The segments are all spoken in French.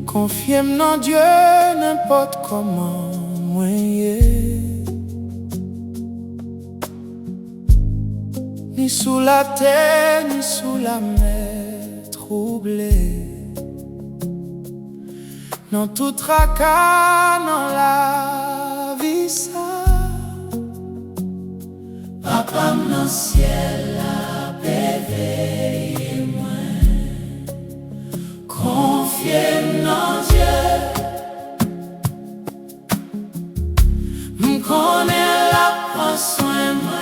Confie-moi dans Dieu n'importe comment moyen. Ni sous la terre, ni sous la mer troublée. Dans tout tracas, dans la vie ça. Papa dans le ciel a béveillé moi. Confie-moi dans Dieu. M'connais la prend soin moi.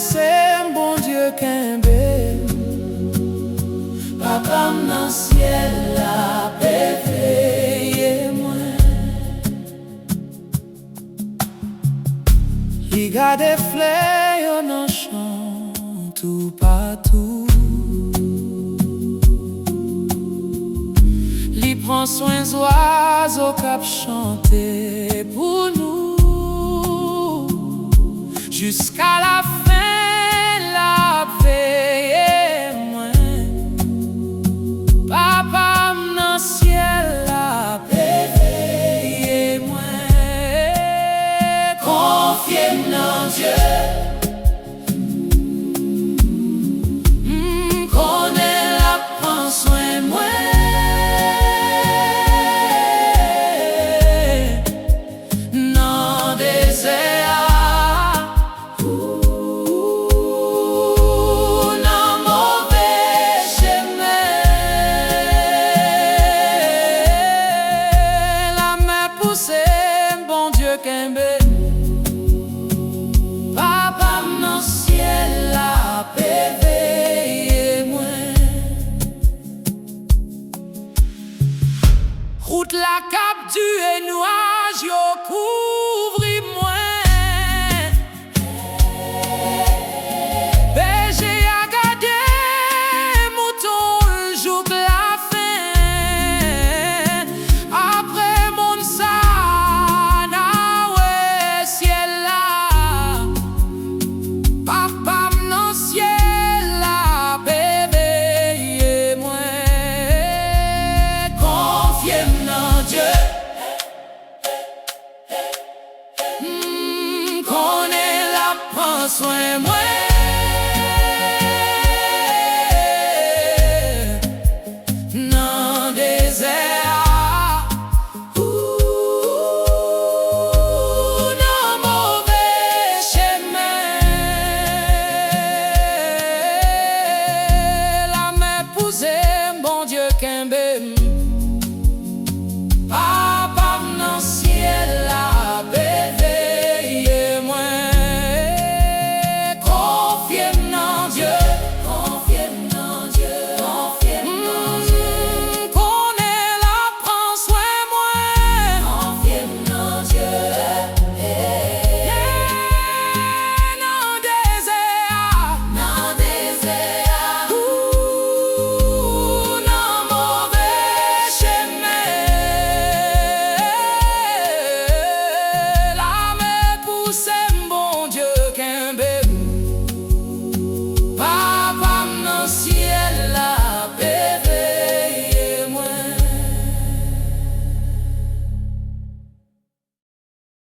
C'est bon Dieu qu'un Papa dans le ciel a béveillé moi. Il garde des fleurs dans le champ tout partout. Il prend soin des oiseaux qui chantent pour nous jusqu'à la fin. Papa dans le ciel a béveillé moi. Confie dans Dieu. Connais la prend soin moi. Dans désert. Papa dans le ciel a béveillé moi. Route la cap du nuage yo couvri moi. Berger a gardé mouton jour la fin. Après mon sa connais la prend soin moi.